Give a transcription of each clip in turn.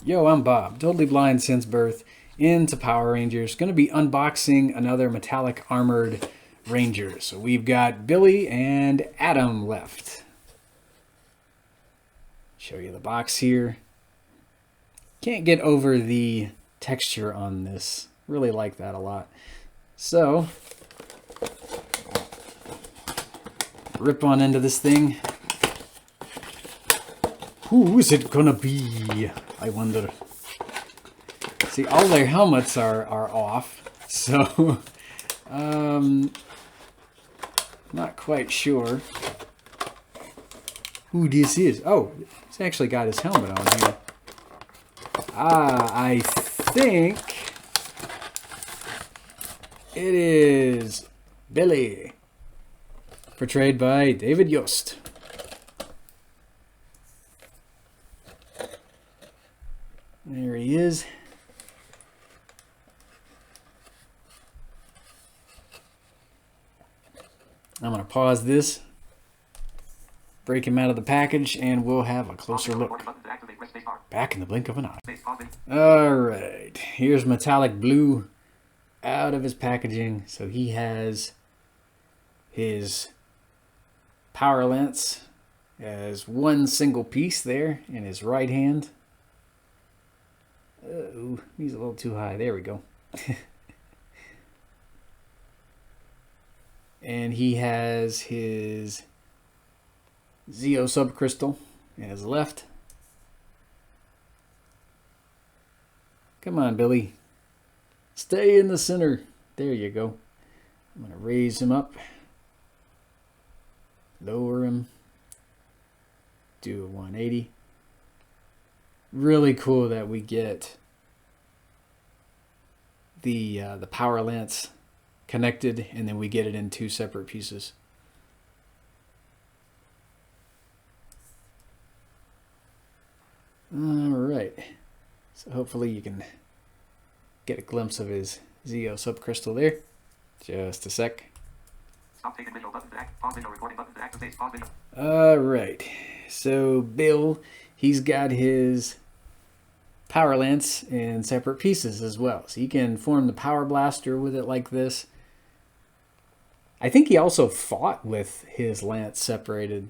Yo, I'm Bob, totally blind since birth, into Power Rangers. Going to be unboxing another metallic armored Ranger. So we've got Billy and Adam left. Show you the box here. Can't get over the texture on this. Really like that a lot. So, rip on into this thing. Who is it gonna be? I wonder. See, all their helmets are off, so not quite sure who this is. Oh, he's actually got his helmet on here. I think it is Billy, portrayed by David Yost. There he is. I'm going to pause this, break him out of the package, and we'll have a closer look. Back in the blink of an eye. Alright, here's metallic blue out of his packaging. So he has his power lance as one single piece there in his right hand. Uh-oh, he's a little too high. There we go. And he has his Zeo subcrystal in his left. Come on, Billy. Stay in the center. There you go. I'm going to raise him up. Lower him. Do a 180. Really cool that we get the power lance connected, and then we get it in two separate pieces. All right, so hopefully you can get a glimpse of his Zeo subcrystal there. Just a sec. Stop taking visual button to act. Pause video recording button to activate. Pause video. All right, so Bill, he's got his power lance in separate pieces as well. So you can form the power blaster with it like this. I think he also fought with his lance separated.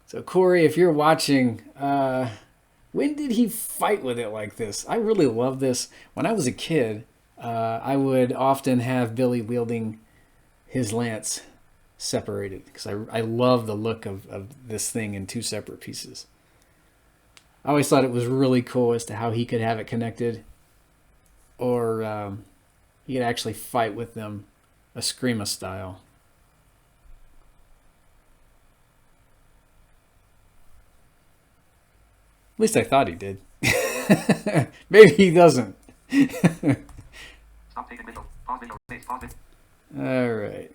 So Corey, if you're watching, when did he fight with it like this? I really love this. When I was a kid, I would often have Billy wielding his lance separated because I love the look of this thing in two separate pieces. I always thought it was really cool as to how he could have it connected, or he could actually fight with them Eskrima style. At least I thought he did. Maybe he doesn't. Stop taking visual. Pause video. Pause video. All right.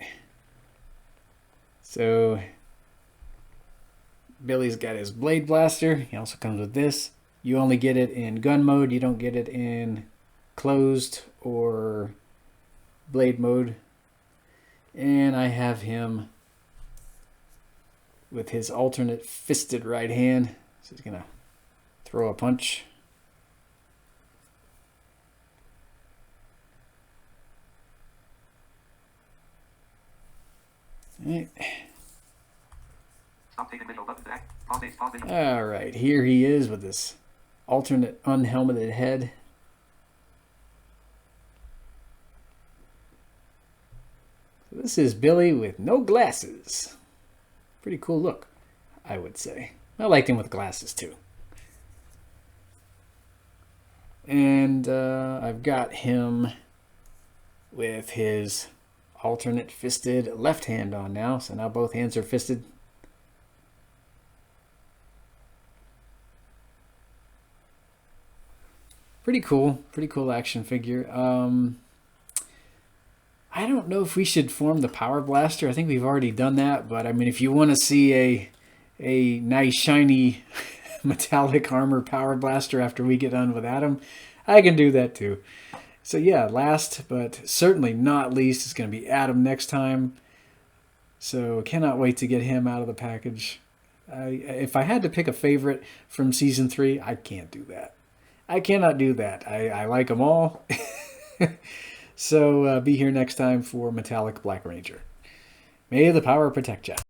So Billy's got his blade blaster. He also comes with this. You only get it in gun mode. You don't get it in closed or blade mode. And I have him with his alternate fisted right hand. So he's going to throw a punch. All right. Stop taking visual button to act. Pause video. All right, here he is with this alternate unhelmeted head. So this is Billy with no glasses. Pretty cool look, I would say. I liked him with glasses too. And I've got him with his alternate fisted left hand on now. So now both hands are fisted. Pretty cool action figure. I don't know if we should form the power blaster. I think we've already done that, but I mean, if you want to see a nice shiny metallic armor power blaster after we get done with Adam, I can do that too. So yeah, last but certainly not least is going to be Adam next time. So cannot wait to get him out of the package. If I had to pick a favorite from season 3, I can't do that. I cannot do that. I like them all. So be here next time for Metallic Black Ranger. May the power protect you.